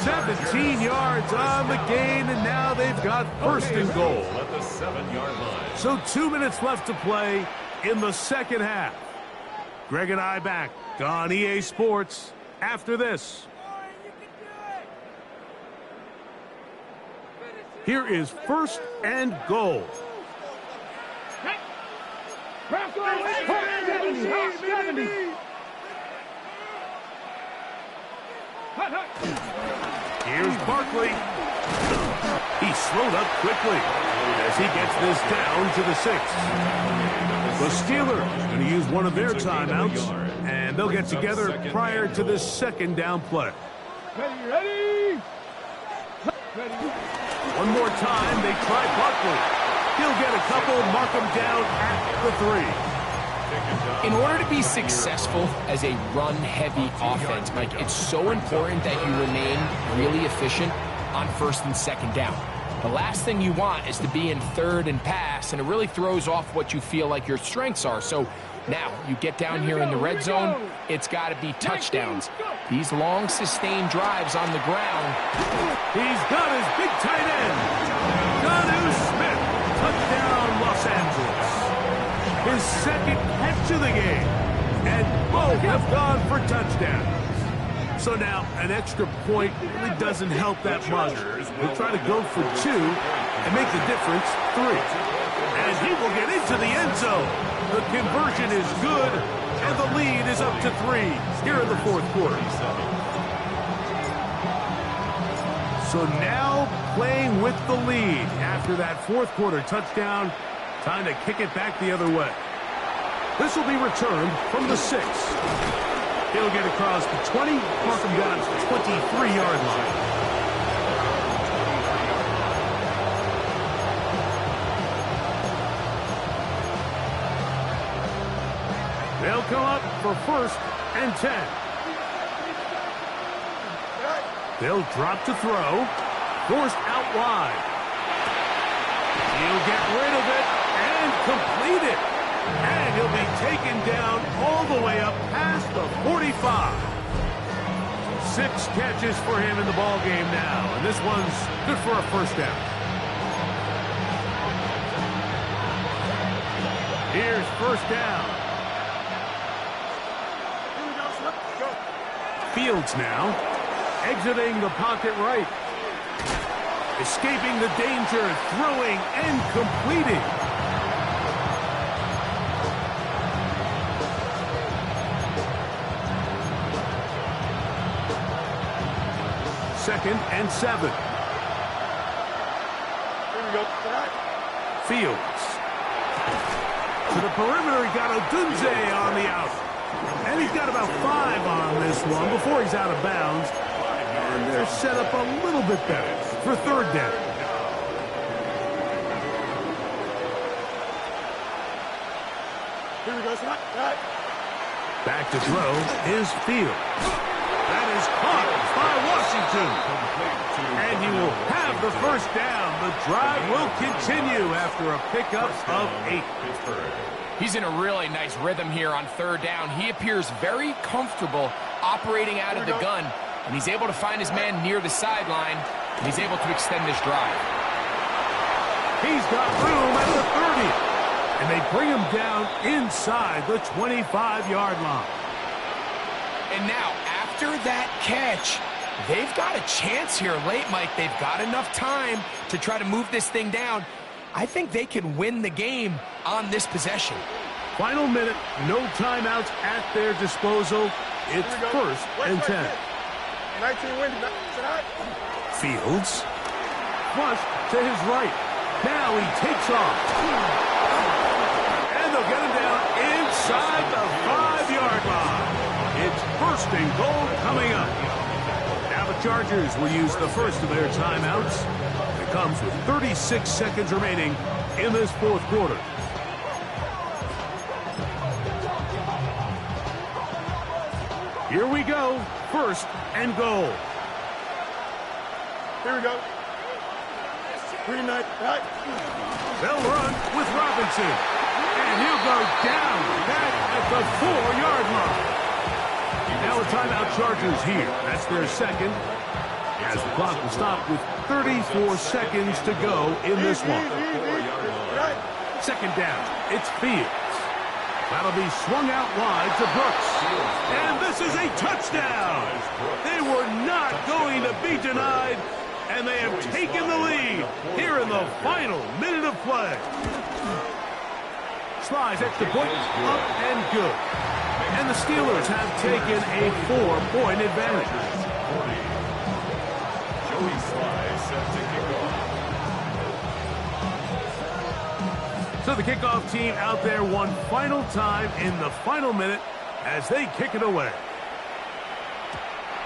Speaker 2: 17 yards on the gain, and now they've got 1st and goal.
Speaker 1: At the 7-yard line.
Speaker 2: So 2 minutes left to play in the 2nd half. Greg and I back on EA Sports after this. Here is first and goal.
Speaker 5: Crack on, 70, 70.
Speaker 2: Here's Barkley. He slowed up quickly as he gets this down to the 6. The Steelers going to use one of their timeouts, and they'll get together prior to the second down play.
Speaker 5: Ready?
Speaker 2: One more time, they try Barkley. He'll get a couple, mark him down at the 3.
Speaker 3: In order to be successful as a run-heavy offense, Mike, it's so important that you remain really efficient on first and second down. The last thing you want is to be in third and pass, and it really throws off what you feel like your strengths are. So now you get down here in the red zone, it's got to be touchdowns. These long, sustained drives on the ground.
Speaker 2: He's got his big tight end, Jonnu Smith. Touchdown, Los Angeles. His second catch of the game, and both have gone for touchdowns. So now an extra point really doesn't help that much. We'll try to go for 2 and make the difference 3. And he will get into the end zone. The conversion is good, and the lead is up to 3 here in the fourth quarter. So now playing with the lead after that fourth quarter touchdown. Time to kick it back the other way. This will be returned from the 6. He'll get across the 20, mark him down to the 23-yard line. They'll come up for first and 10. They'll drop to throw. Forced out wide. He'll get rid of it and complete it. And he'll be taken down all the way up past the 45. 6 catches for him in the ball game now. And this one's good for a first down. Here's first down. Fields now. Exiting the pocket right. Escaping the danger, throwing and completing. Second and 7.
Speaker 4: Here we go.
Speaker 2: Fields. To the perimeter, he got Odunze on the out. And he's got about 5 on this one before he's out of bounds. And they're set up a little bit better for third down.
Speaker 4: Here we go.
Speaker 2: Back to throw is Fields. That is caught by Washington. And he will have the first down. The drive will continue after a pickup of 8.
Speaker 3: He's in a really nice rhythm here on third down. He appears very comfortable operating out of the gun, and he's able to find his man near the sideline, and he's able to extend this drive.
Speaker 2: He's got room at the 30, and they bring him down inside the 25-yard line.
Speaker 3: And now, after that catch, they've got a chance here late, Mike. They've got enough time to try to move this thing down. I think they can win the game on this possession.
Speaker 2: Final minute, no timeouts at their disposal. It's first and 10.
Speaker 4: 19 wins tonight.
Speaker 2: Fields. Flush to his right. Now he takes off. And they'll get him down inside the 5-yard line. It's first and goal coming up. Now the Chargers will use the first of their timeouts. It comes with 36 seconds remaining in this fourth quarter. Here we go. First and goal.
Speaker 4: Here we go. 39. Right.
Speaker 2: They'll run with Robinson. And he'll go down back at the 4-yard line. Now a timeout Chargers here. That's their second. As the clock will stop with 34 seconds to go in this one. Second down. It's Fields. That'll be swung out wide to Brooks. And this is a touchdown. They were not going to be denied. And they have taken the lead here in the final minute of play. Slides extra point, up and good. And the Steelers have taken a 4-point advantage.
Speaker 1: Joey Sly set to kick off.
Speaker 2: So the kickoff team out there one final time in the final minute as they kick it away.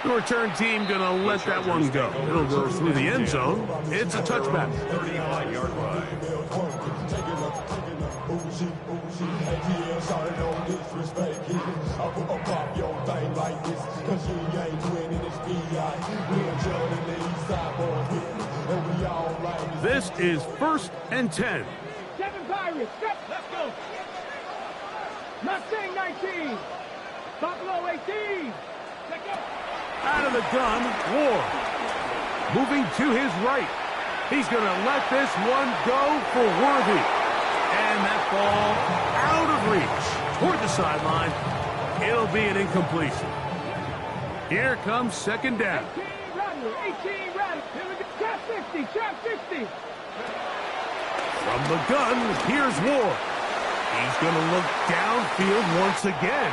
Speaker 2: The return team going to let that one go. It'll go through the end zone. It's a touchback.
Speaker 1: 39-yard line.
Speaker 2: This is 1st and 10.
Speaker 5: 7 Pirates. Let's go. Mustang 19. Buffalo 18. Let's go.
Speaker 2: Out of the gun, Ward. Moving to his right. He's going to let this one go for Worthy. And that ball out of reach toward the sideline. It'll be an incompletion. Here comes second down.
Speaker 5: 18 Rattler. 18 Rattler. Here we go. Trap 60. Trap 60.
Speaker 2: From the gun, here's Ward. He's going to look downfield once again.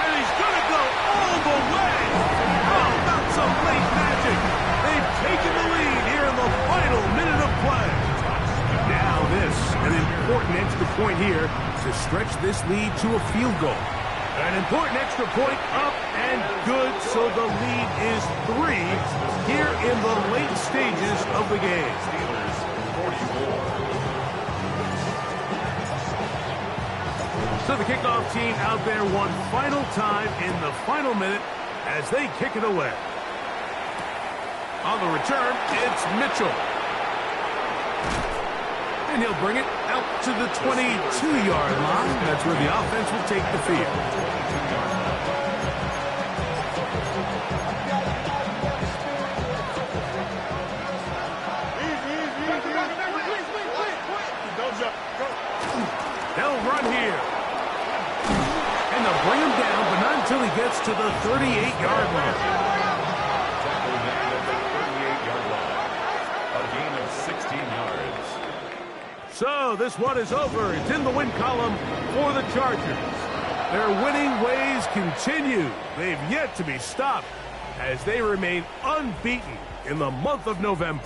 Speaker 2: And he's going to go all the way. Oh, about some late magic. They've taken the lead here in the final minute of play. Now this, an important extra point here to stretch this lead to a field goal. An important extra point up and good, so the lead is 3 here in the late stages of the game.
Speaker 1: Steelers 44.
Speaker 2: So the kickoff team out there one final time in the final minute as they kick it away. On the return, it's Mitchell. And he'll bring it out to the 22-yard line. That's where the offense will take the field. They'll run here. And they'll bring him down, but not until he gets to the 38-yard line.
Speaker 1: Tackle down at the 38-yard line. A gain of 16 yards.
Speaker 2: So this one is over. It's in the win column for the Chargers. Their winning ways continue. They've yet to be stopped as they remain unbeaten in the month of November.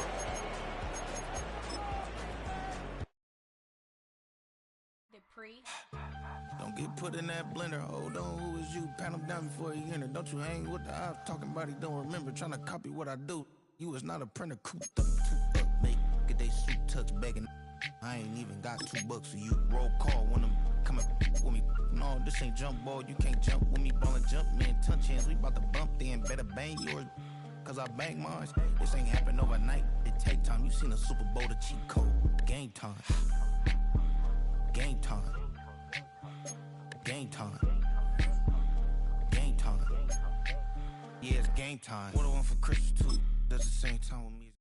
Speaker 6: Don't get put in that blender. Hold on, who is you? Pat him down before he enter. Don't you hang with the ops talking about he don't remember. Trying to copy what I do. You was not a printer. Cooped up, make get they suit touch begging. I ain't even got $2, so you roll call when them coming with me. No, this ain't jump ball. You can't jump with me. Ballin' jump, man. Touch hands. We about to bump then. Better bang yours. Cause I bang mine. This ain't happen overnight. It take time. You seen a Super Bowl, the cheat code. Game time. Game time. Game time. Game time. Yeah, it's game time. What I want for Christmas too. Does the same time with me.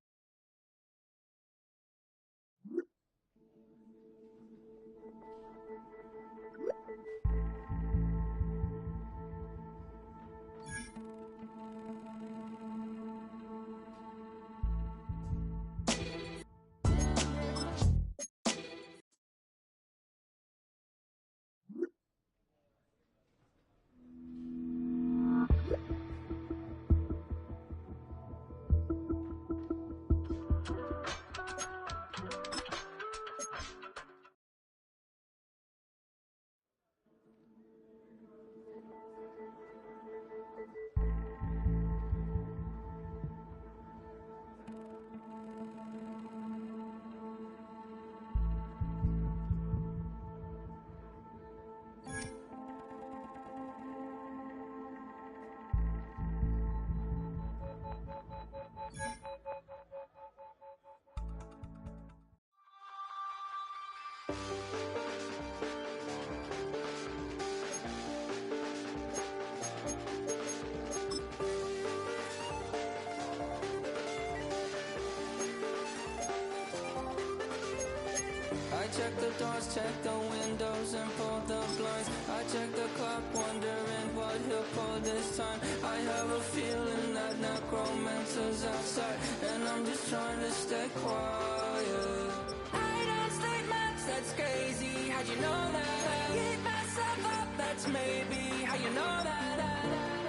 Speaker 7: I check the doors, check the windows, and pull the blinds. I check the clock, wondering what he'll pull this time. I have a feeling that necromancer's outside, and I'm just trying to stay quiet. I don't sleep much, that's crazy. How'd you know that? Keep myself up, that's maybe how you know that.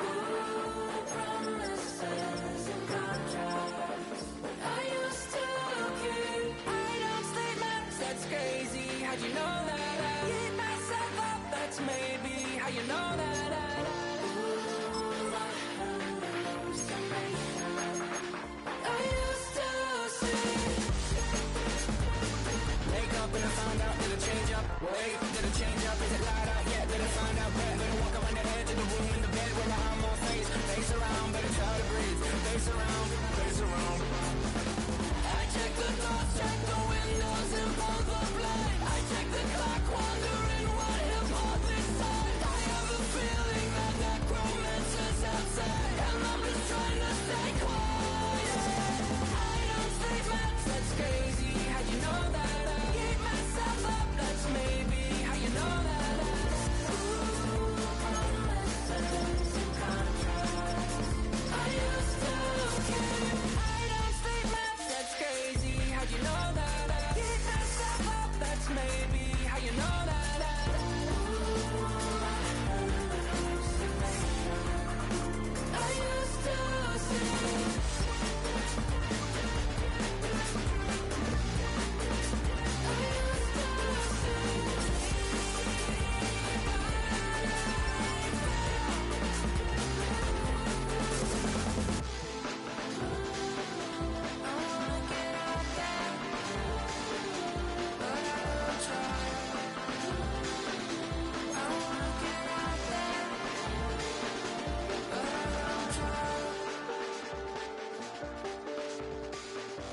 Speaker 7: Ooh, promises and contracts I used to keep. I don't sleep much, that's crazy. How'd you know that? Keep myself up, that's maybe how you know that. Ooh, my hallucination I used to see. Wake up and I found out, did it change up? Wait, did it change up? Is it light out yet? Did it find out where? Better walk around the edge of the room in the bed where I have more face. Face around, better try to breathe. Face around, face around. I check the doors, check the windows, and pull the blind. I check the clock, wondering what he'll pull this time. I have a feeling that necromancer's outside, and I'm just trying to stay quiet. I don't sleep much, that's crazy. How'd you know that? Keep myself up, that's maybe how you know that. Ooh, promises and contracts I used to keep. I don't sleep much, that's crazy. How'd you know that? Keep myself up, that's maybe how you know that. Ooh, my hallucination I used to see.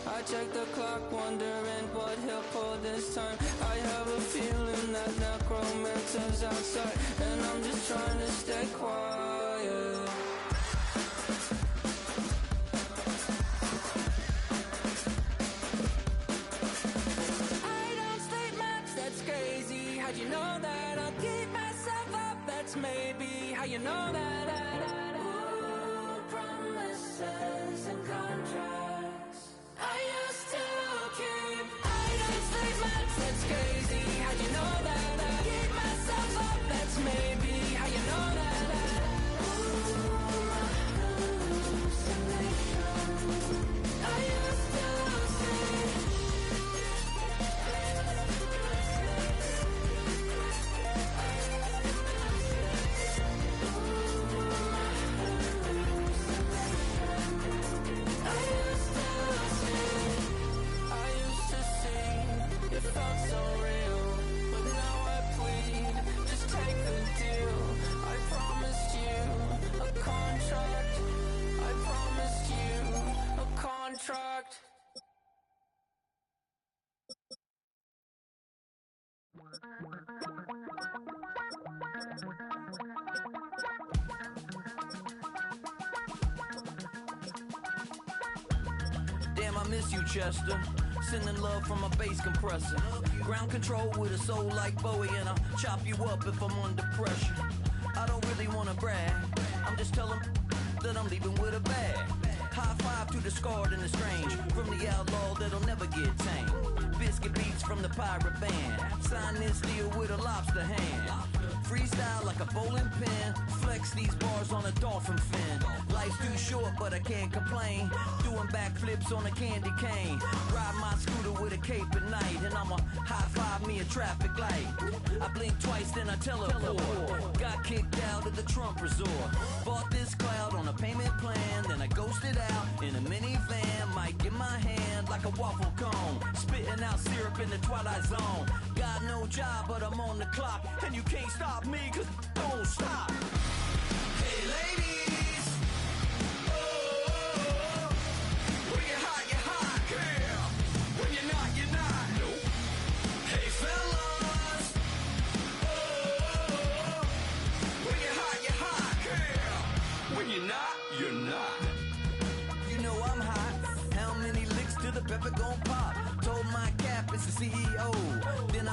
Speaker 7: I check the clock, wondering what he'll pull this time. I have a feeling that necromancer's outside, and I'm just trying to stay quiet. I don't sleep much, that's crazy. How'd you know that? I'll keep myself up, that's maybe how you know that. Ooh, promises and contracts I used to keep. I don't sleep much, that's crazy. How'd you know that? Keep myself up, that's maybe how you know that. Ooh, my hallucination I used to see. Contract.
Speaker 8: Damn, I miss you, Chester. Sending love from a bass compressor. Ground control with a soul like Bowie, and I'll chop you up if I'm under pressure. I don't really wanna brag, I'm just telling that I'm leaving with a bag. High five to the scarred and the strange, from the outlaw that'll never get tamed. Biscuit beats from the pirate band, sign this deal with a lobster hand. Freestyle like a bowling pin, flex these bars on a dolphin fin. Life's too short but I can't complain, doing backflips on a candy cane. Ride my scooter with a cape at night, and I'ma high five me a traffic light. I blink twice then I teleport, got kicked out of the Trump resort. Bought this cloud on a payment plan, then I ghosted out in a minivan. Mic in my hand like a waffle cone, spitting out syrup in the twilight zone. Got no job but I'm on the clock, and you can't stop me cause don't stop. Hey ladies, oh, when you're hot, girl. When you're not, nope. Hey fellas, oh, when you're hot, girl. When you're not. You know I'm hot. How many licks till the pepper gon' pop? Told my cap it's the CEO. Then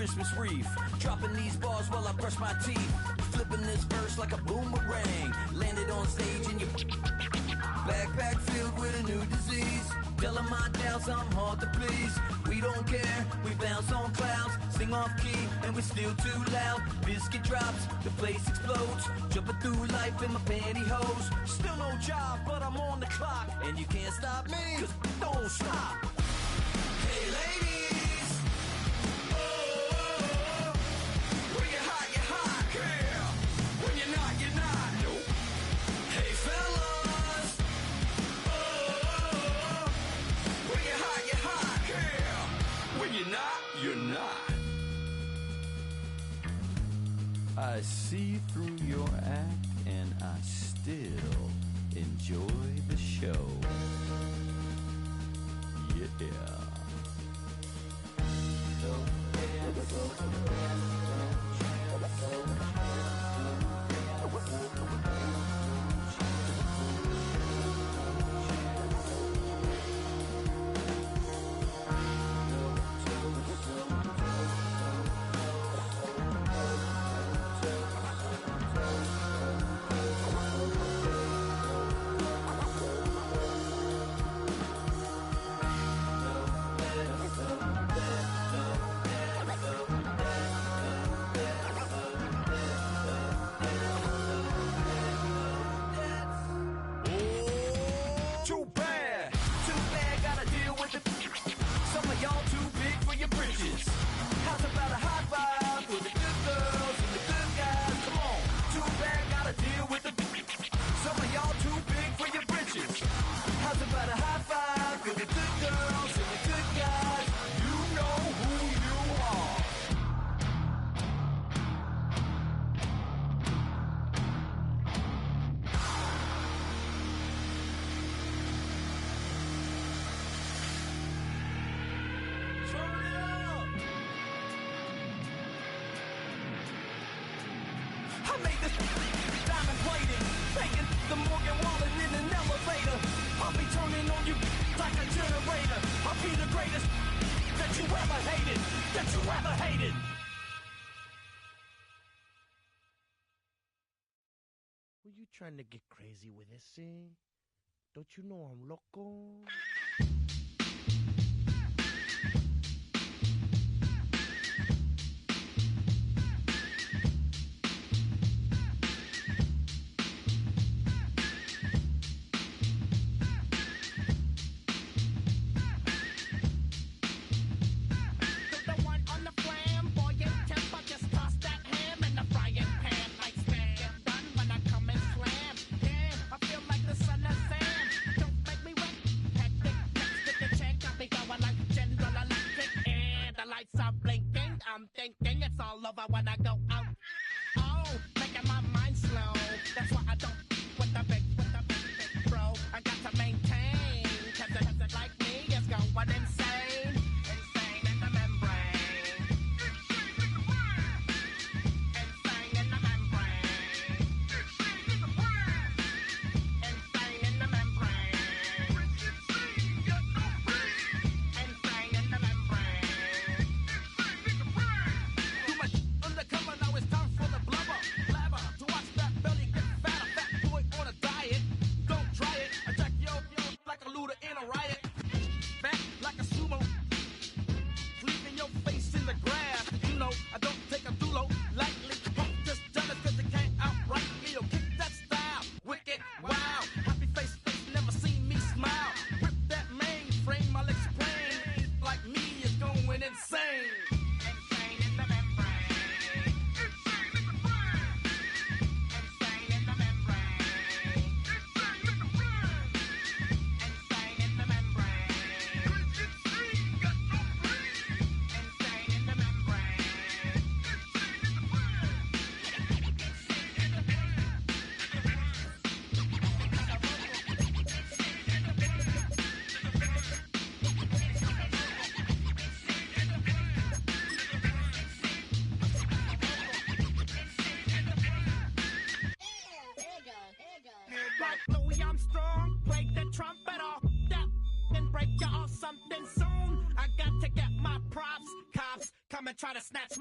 Speaker 8: Christmas wreath. Dropping these bars while I brush my teeth. Flipping this verse like a boomerang. Landed on stage in your backpack filled with a new disease. Telling my doubts I'm hard to please. We don't care, we bounce on clouds. Sing off key and we're still too loud. Biscuit drops, the place explodes. Jumping through life in my pantyhose. Still no job, but I'm on the clock. And you can't stop me, cause don't stop. Hey ladies, oh, when you're hot, yeah. When you're not, you're not. Nope. Hey fellas, oh, when you're hot, yeah. When you're not, you're not. I see through your act and I still enjoy the show. Yeah.
Speaker 9: Were you trying to get crazy with this, eh? Don't you know I'm loco?
Speaker 10: I'm thinking it's all over when I go out. Oh, making my mind slow. That's why I don't with the big bro. I got to maintain. Cause it like me is going insane. Insane in the membrane. Insane in the membrane. Insane in the membrane. Insane in the membrane. Undercover, now it's time for the blubber. Blabber, to watch that belly get fatter. Fat boy on a diet. Don't try it. Attack yo like a looter in a riot. Fat like a sumo. Leaving your face in the grass. You know, I don't take a dulo lightly. Punk just jealous cause they can't outright me. Yo, kick that style. Wicked, wow. Happy face, never seen me smile. Rip that mainframe, my legs sprain. Like me is going insane. Like Louis Armstrong, play the trumpet off that and break you off something soon. I got to get my props, cops come come and try to snatch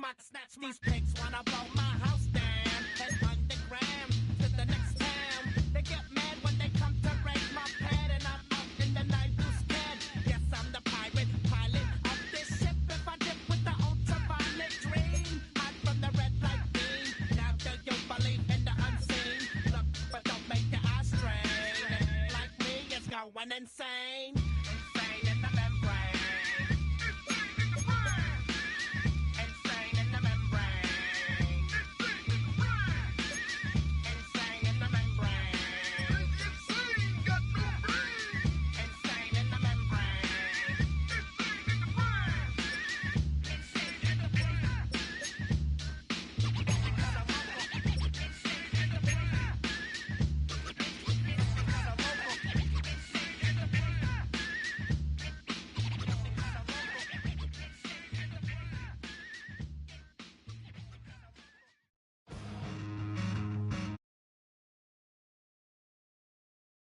Speaker 10: these pigs wanna blow my house down. Head underground to the next town. They get mad when they come to raid my pad, and I'm out in the night too scared. Yes, I'm the pirate pilot of this ship. If I dip with the ultraviolet dream, hide from the red light beam. Now do you believe in the unseen? Look, but don't make your eyes strain. Like me, it's going insane.